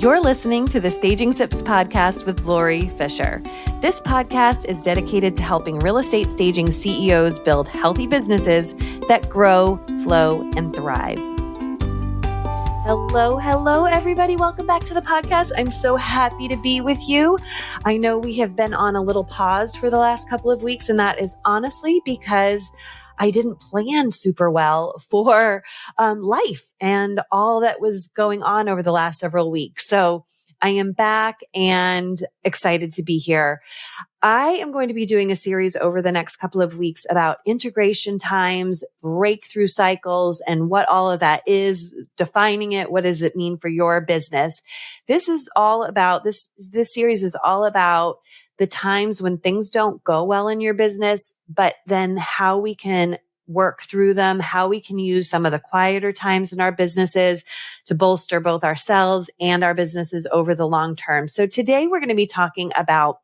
You're listening to the Staging Sips podcast with Lori Fisher. This podcast is dedicated to helping real estate staging CEOs build healthy businesses that grow, flow, and thrive. Hello, everybody. Welcome back to the podcast. I'm so happy to be with you. I know we have been on a little pause for the last couple of weeks, and that is honestly because I didn't plan super well for life and all that was going on over the last several weeks. So I am back and excited to be here. I am going to be doing a series over the next couple of weeks about integration times, breakthrough cycles, and what all of that is, defining it. What does it mean for your business? This series is all about the times when things don't go well in your business, but then how we can work through them, how we can use some of the quieter times in our businesses to bolster both ourselves and our businesses over the long term. So today we're going to be talking about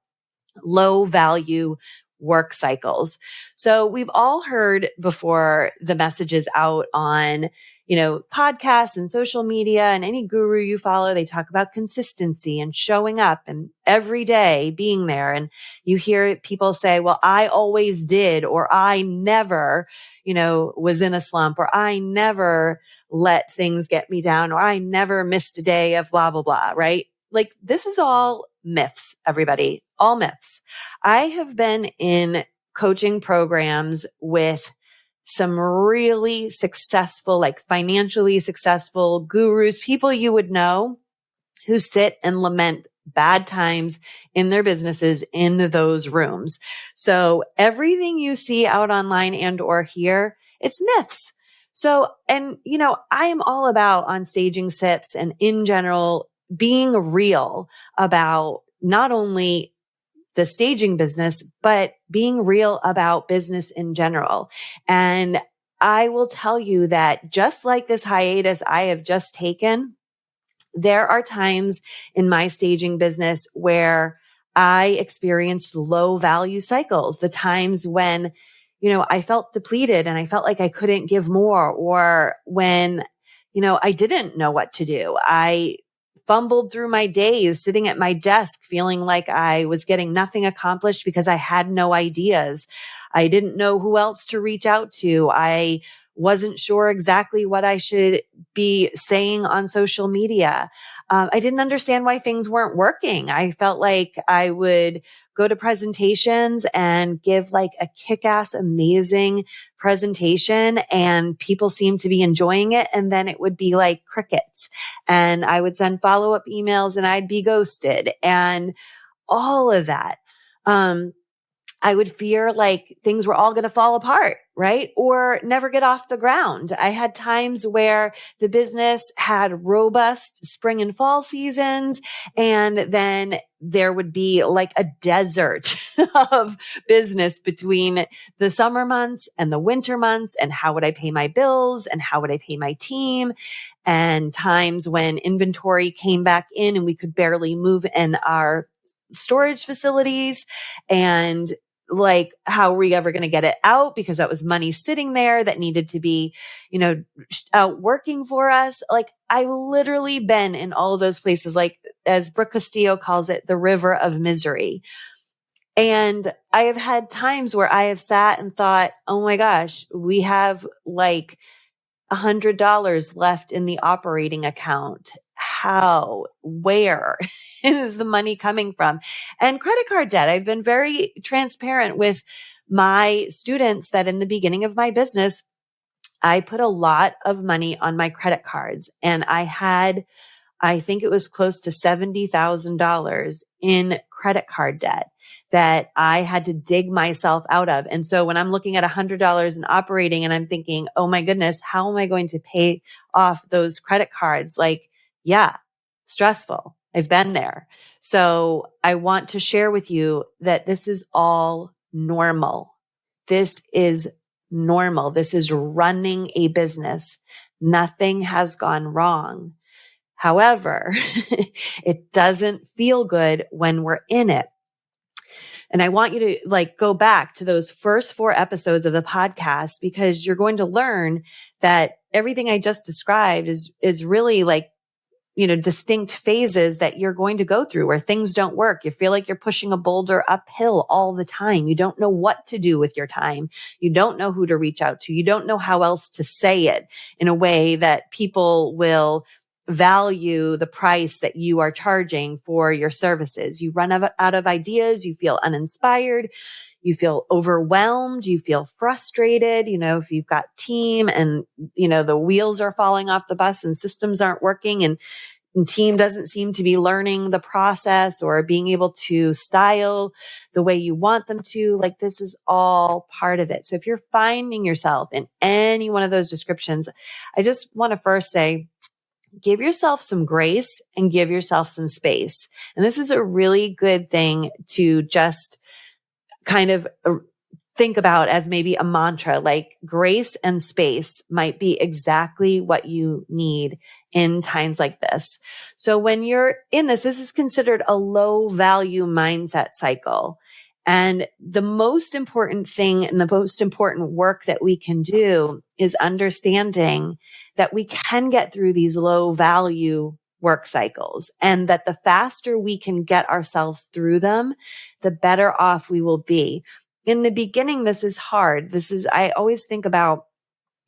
low value work cycles. So we've all heard before the messages out on, podcasts and social media and any guru you follow, they talk about consistency and showing up and every day being there. And you hear people say, well, I always did, or I never, was in a slump, or I never let things get me down, or I never missed a day of blah, blah, blah, right? Like this is all myths, everybody, all myths. I have been in coaching programs with some really successful, like financially successful gurus, people you would know who sit and lament bad times in their businesses in those rooms. So everything you see out online and or here, it's myths. So, and I am all about on Staging Sips and in general, being real about not only the staging business, but being real about business in general. And I will tell you that just like this hiatus I have just taken, there are times in my staging business where I experienced low value cycles, the times when, I felt depleted and I felt like I couldn't give more, or when, I didn't know what to do. I fumbled through my days sitting at my desk feeling like I was getting nothing accomplished because I had no ideas. I didn't know who else to reach out to. I wasn't sure exactly what I should be saying on social media. I didn't understand why things weren't working. I felt like I would go to presentations and give like a kick-ass, amazing presentation, and people seemed to be enjoying it. And then it would be like crickets, and I would send follow-up emails and I'd be ghosted and all of that. I would fear like things were all going to fall apart, right? Or never get off the ground. I had times where the business had robust spring and fall seasons, and then there would be like a desert of business between the summer months and the winter months. And how would I pay my bills? And how would I pay my team? And times when inventory came back in and we could barely move in our storage facilities, and like, how are we ever going to get it out? Because that was money sitting there that needed to be, out working for us. Like, I literally been in all of those places, like as Brooke Castillo calls it, the river of misery. And I have had times where I have sat and thought, oh my gosh, we have like $100 left in the operating account. How, where is the money coming from? And credit card debt. I've been very transparent with my students that in the beginning of my business, I put a lot of money on my credit cards, and I think it was close to $70,000 in credit card debt that I had to dig myself out of. And so when I'm looking at $100 in operating and I'm thinking, oh my goodness, how am I going to pay off those credit cards? Like, yeah, stressful. I've been there. So I want to share with you that this is all normal. This is normal. This is running a business. Nothing has gone wrong. However, it doesn't feel good when we're in it. And I want you to go back to those first 4 episodes of the podcast, because you're going to learn that everything I just described is really distinct phases that you're going to go through where things don't work. You feel like you're pushing a boulder uphill all the time. You don't know what to do with your time. You don't know who to reach out to. You don't know how else to say it in a way that people will value the price that you are charging for your services. You run out of ideas. You feel uninspired. You feel overwhelmed. You feel frustrated. If you've got team and, the wheels are falling off the bus and systems aren't working and team doesn't seem to be learning the process or being able to style the way you want them to, like this is all part of it. So if you're finding yourself in any one of those descriptions, I just want to first say, give yourself some grace and give yourself some space. And this is a really good thing to just kind of think about as maybe a mantra, like grace and space might be exactly what you need in times like this. So when you're in this is considered a low value mindset cycle. And the most important thing and the most important work that we can do is understanding that we can get through these low value work cycles, and that the faster we can get ourselves through them, the better off we will be. In the beginning, this is hard. I always think about,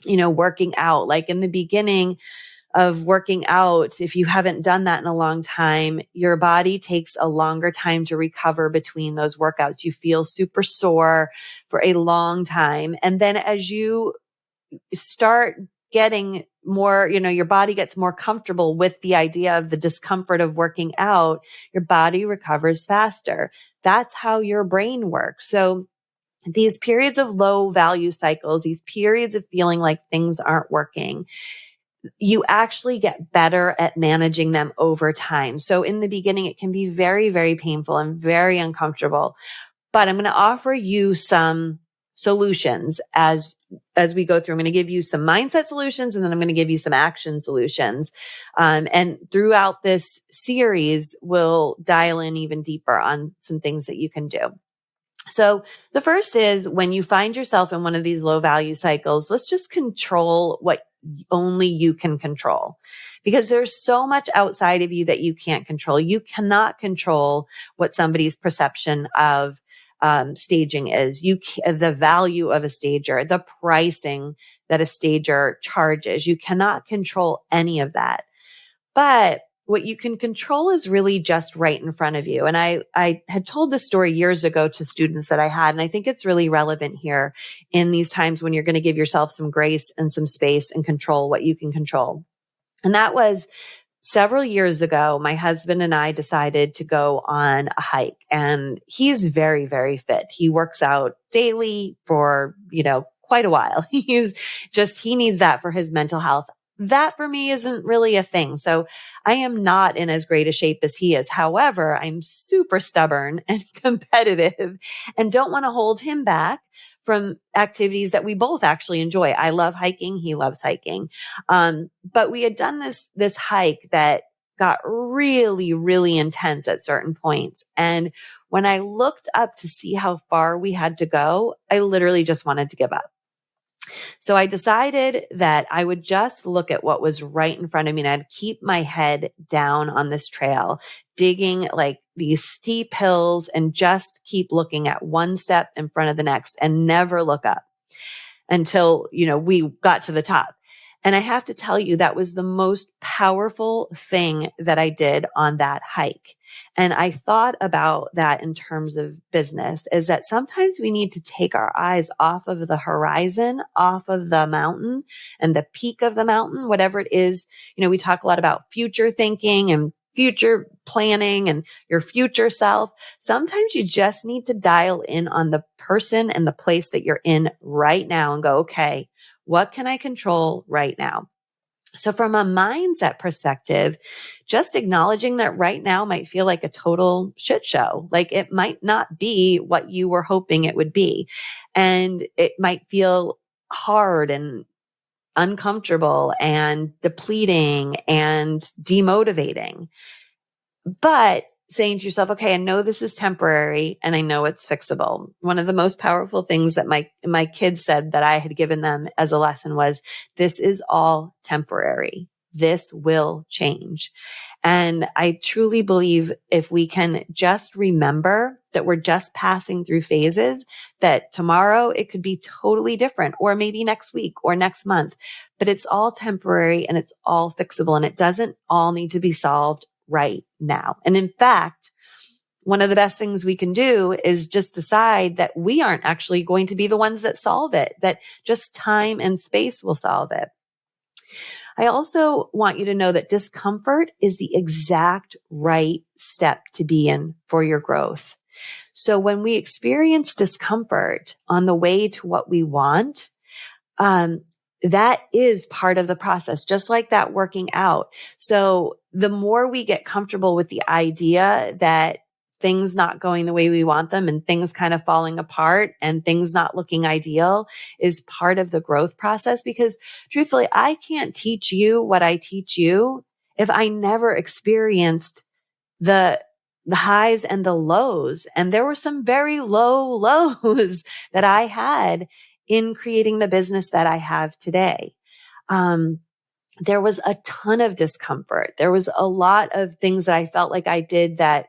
working out, like in the beginning of working out, if you haven't done that in a long time, your body takes a longer time to recover between those workouts. You feel super sore for a long time. And then as you start getting more, your body gets more comfortable with the idea of the discomfort of working out, your body recovers faster. That's how your brain works. So these periods of low value cycles, these periods of feeling like things aren't working, you actually get better at managing them over time. So in the beginning, it can be very, very painful and very uncomfortable, but I'm going to offer you some solutions as we go through. I'm going to give you some mindset solutions, and then I'm going to give you some action solutions. And throughout this series, we'll dial in even deeper on some things that you can do. So the first is, when you find yourself in one of these low value cycles, let's just control what only you can control, because there's so much outside of you that you can't control. You cannot control what somebody's perception of staging is. The value of a stager, the pricing that a stager charges. You cannot control any of that. But what you can control is really just right in front of you. And I had told this story years ago to students that I had, and I think it's really relevant here in these times when you're going to give yourself some grace and some space and control what you can control. And that was several years ago. My husband and I decided to go on a hike, and he's very, very fit. He works out daily for, quite a while. He needs that for his mental health. That for me isn't really a thing. So I am not in as great a shape as he is. However, I'm super stubborn and competitive and don't want to hold him back from activities that we both actually enjoy. I love hiking. He loves hiking. But we had done this hike that got really, really intense at certain points. And when I looked up to see how far we had to go, I literally just wanted to give up. So I decided that I would just look at what was right in front of me, and I'd keep my head down on this trail, digging like these steep hills, and just keep looking at one step in front of the next and never look up until, we got to the top. And I have to tell you, that was the most powerful thing that I did on that hike. And I thought about that in terms of business, is that sometimes we need to take our eyes off of the horizon, off of the mountain and the peak of the mountain, whatever it is. We talk a lot about future thinking and future planning and your future self. Sometimes you just need to dial in on the person and the place that you're in right now and go, okay, what can I control right now? So from a mindset perspective, just acknowledging that right now might feel like a total shit show. Like it might not be what you were hoping it would be. And it might feel hard and uncomfortable and depleting and demotivating. But saying to yourself, okay, I know this is temporary and I know it's fixable. One of the most powerful things that my kids said that I had given them as a lesson was, this is all temporary. this will change. And I truly believe if we can just remember that we're just passing through phases, that tomorrow it could be totally different, or maybe next week or next month, but it's all temporary and it's all fixable, and it doesn't all need to be solved right now. And in fact, one of the best things we can do is just decide that we aren't actually going to be the ones that solve it, that just time and space will solve it. I also want you to know that discomfort is the exact right step to be in for your growth. So when we experience discomfort on the way to what we want, that is part of the process, just like that working out. So the more we get comfortable with the idea that things not going the way we want them and things kind of falling apart and things not looking ideal is part of the growth process. Because truthfully, I can't teach you what I teach you if I never experienced the highs and the lows. And there were some very low lows that I had in creating the business that I have today. There was a ton of discomfort. There was a lot of things that I felt like I did that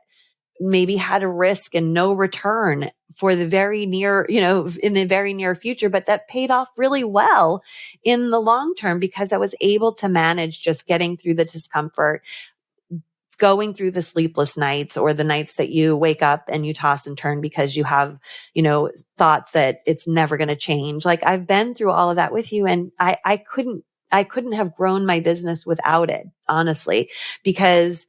maybe had a risk and no return for the very near, in the very near future, but that paid off really well in the long term because I was able to manage just getting through the discomfort, going through the sleepless nights or the nights that you wake up and you toss and turn because you have, thoughts that it's never going to change. Like I've been through all of that with you, and I couldn't have grown my business without it, honestly, because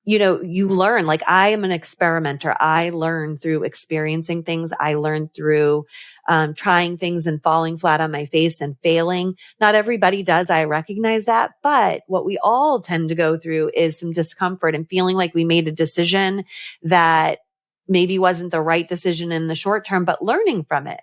you learn. Like I am an experimenter. I learn through experiencing things. I learn through trying things and falling flat on my face and failing. Not everybody does. I recognize that. But what we all tend to go through is some discomfort and feeling like we made a decision that maybe wasn't the right decision in the short term, but learning from it.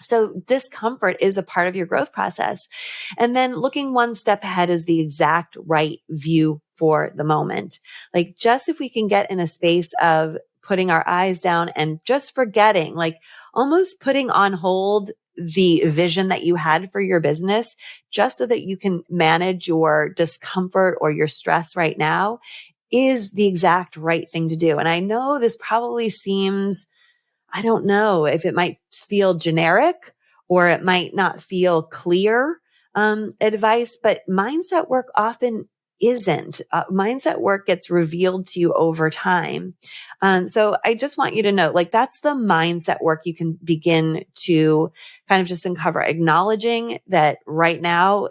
So discomfort is a part of your growth process. And then looking one step ahead is the exact right view for the moment. Like just if we can get in a space of putting our eyes down and just forgetting, like almost putting on hold the vision that you had for your business, just so that you can manage your discomfort or your stress right now, is the exact right thing to do. And I know this probably seems, I don't know if it might feel generic or it might not feel clear advice, but mindset work often isn't. Mindset work gets revealed to you over time. So I just want you to know, like, that's the mindset work you can begin to kind of just uncover, acknowledging that right now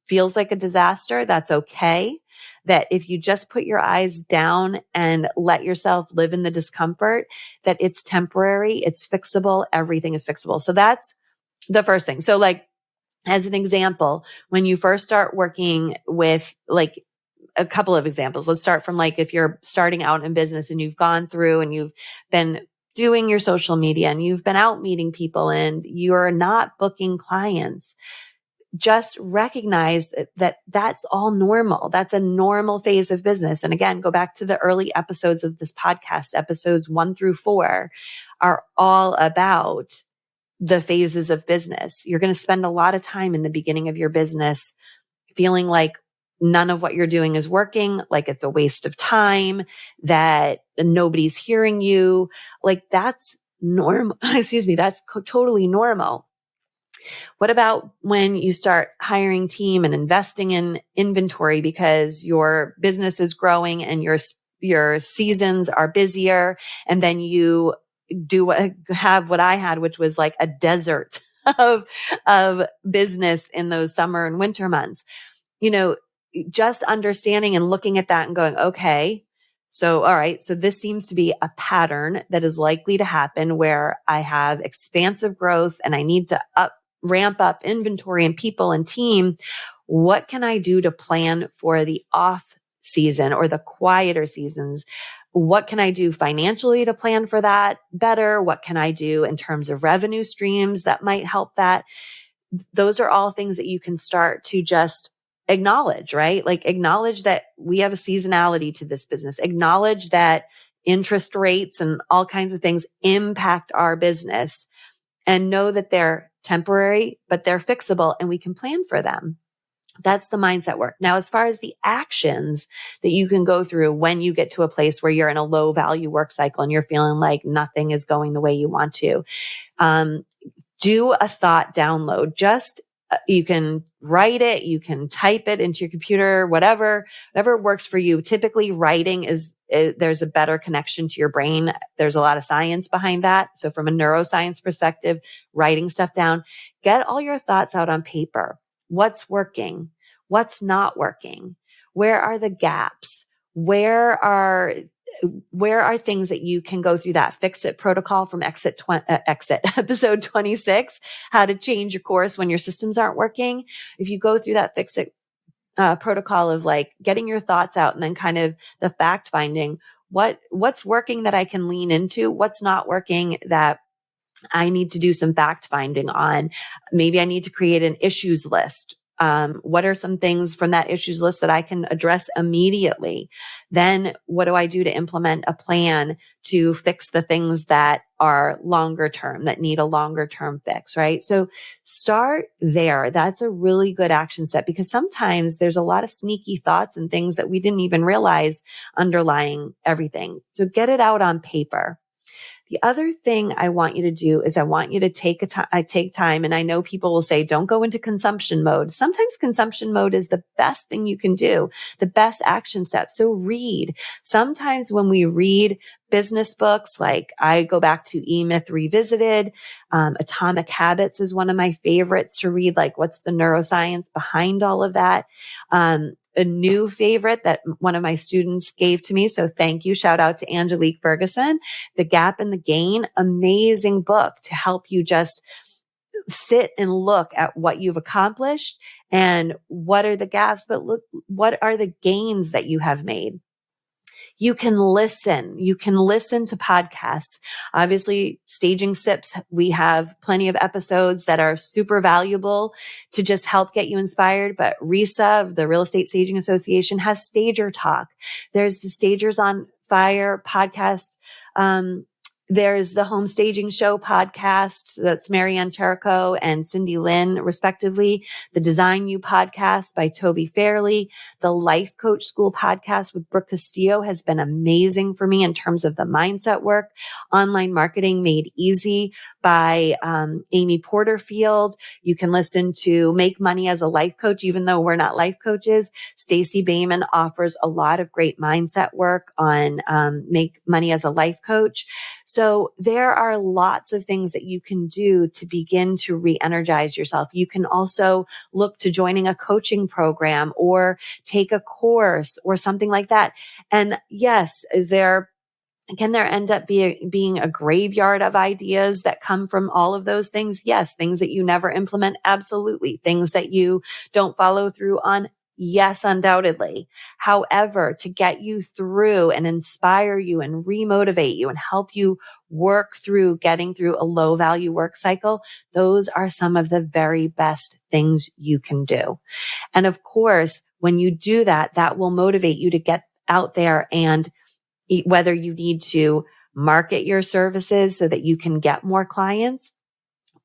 feels like a disaster. That's okay. That if you just put your eyes down and let yourself live in the discomfort, that it's temporary, it's fixable, everything is fixable. So that's the first thing. So like, as an example, when you first start working with, like, a couple of examples, let's start from like, if you're starting out in business and you've gone through and you've been doing your social media and you've been out meeting people and you're not booking clients, just recognize that that's all normal. That's a normal phase of business. And again, go back to the early episodes of this podcast. Episodes 1-4 are all about the phases of business. You're going to spend a lot of time in the beginning of your business feeling like none of what you're doing is working, like it's a waste of time, that nobody's hearing you. Like that's normal. Excuse me. That's totally normal. What about when you start hiring team and investing in inventory because your business is growing and your seasons are busier, and then you have what I had, which was like a desert of business in those summer and winter months. Just understanding and looking at that and going, okay, so, all right, so this seems to be a pattern that is likely to happen where I have expansive growth and I need to ramp up inventory and people and team. What can I do to plan for the off season or the quieter seasons? What can I do financially to plan for that better? What can I do in terms of revenue streams that might help that? Those are all things that you can start to just acknowledge, right? Like acknowledge that we have a seasonality to this business. Acknowledge that interest rates and all kinds of things impact our business, and know that they're temporary, but they're fixable and we can plan for them. That's the mindset work. Now, as far as the actions that you can go through when you get to a place where you're in a low value work cycle and you're feeling like nothing is going the way you want to, um, do a thought download. Just you can write it, you can type it into your computer, whatever works for you. Typically, writing there's a better connection to your brain. There's a lot of science behind that. So from a neuroscience perspective, writing stuff down, get all your thoughts out on paper. What's working? What's not working? Where are the gaps? Where are things that you can go through that fix it protocol from episode 26, how to change your course when your systems aren't working. If you go through that fix it protocol of like getting your thoughts out and then kind of the fact finding, what's working that I can lean into, what's not working that I need to do some fact finding on. Maybe I need to create an issues list. What are some things from that issues list that I can address immediately? Then what do I do to implement a plan to fix the things that are longer term, that need a longer term fix, right? So start there. That's a really good action step because sometimes there's a lot of sneaky thoughts and things that we didn't even realize underlying everything. So get it out on paper. The other thing I want you to do is I want you to take time. And I know people will say, don't go into consumption mode. Sometimes consumption mode is the best thing you can do, the best action step. So read. Sometimes when we read business books, like I go back to E-Myth Revisited, Atomic Habits is one of my favorites to read, like what's the neuroscience behind all of that. A new favorite that one of my students gave to me. So thank you. Shout out to Angelique Ferguson, The Gap and the Gain, amazing book to help you just sit and look at what you've accomplished and what are the gaps, but look, what are the gains that you have made? You can listen to podcasts. Obviously, Staging Sips, we have plenty of episodes that are super valuable to just help get you inspired. But RESA, the Real Estate Staging Association, has Stager Talk. There's the Stagers on Fire podcast. There's the Home Staging Show podcast. That's Marianne Cherico and Cindy Lynn, respectively. The Design You podcast by Toby Fairley. The Life Coach School podcast with Brooke Castillo has been amazing for me in terms of the mindset work. Online Marketing Made Easy by Amy Porterfield. You can listen to Make Money as a Life Coach, even though we're not life coaches. Stacey Bayman offers a lot of great mindset work on Make Money as a Life Coach. So there are lots of things that you can do to begin to re-energize yourself. You can also look to joining a coaching program or take a course or something like that. And yes, can there end up being a graveyard of ideas that come from all of those things? Yes. Things that you never implement? Absolutely. Things that you don't follow through on? Yes, undoubtedly. However, to get you through and inspire you and remotivate you and help you work through getting through a low value work cycle, those are some of the very best things you can do. And of course, when you do that, that will motivate you to get out there and whether you need to market your services so that you can get more clients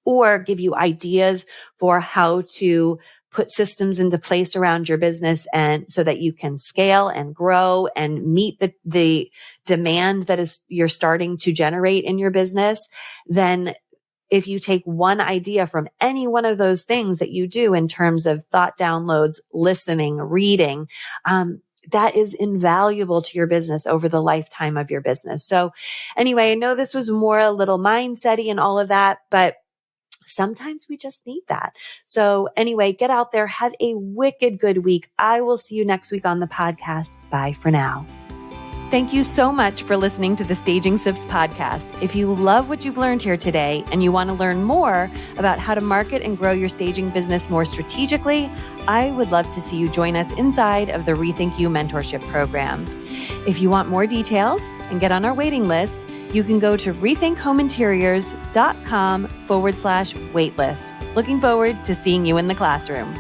or give you ideas for how to put systems into place around your business and so that you can scale and grow and meet the demand that you're starting to generate in your business, then if you take one idea from any one of those things that you do in terms of thought downloads, listening, reading, that is invaluable to your business over the lifetime of your business. So anyway, I know this was more a little mindset-y and all of that, but sometimes we just need that. So anyway, get out there. Have a wicked good week. I will see you next week on the podcast. Bye for now. Thank you so much for listening to the Staging Sips podcast. If you love what you've learned here today and you want to learn more about how to market and grow your staging business more strategically, I would love to see you join us inside of the Rethink You mentorship program. If you want more details and get on our waiting list, you can go to rethinkhomeinteriors.com/waitlist. Looking forward to seeing you in the classroom.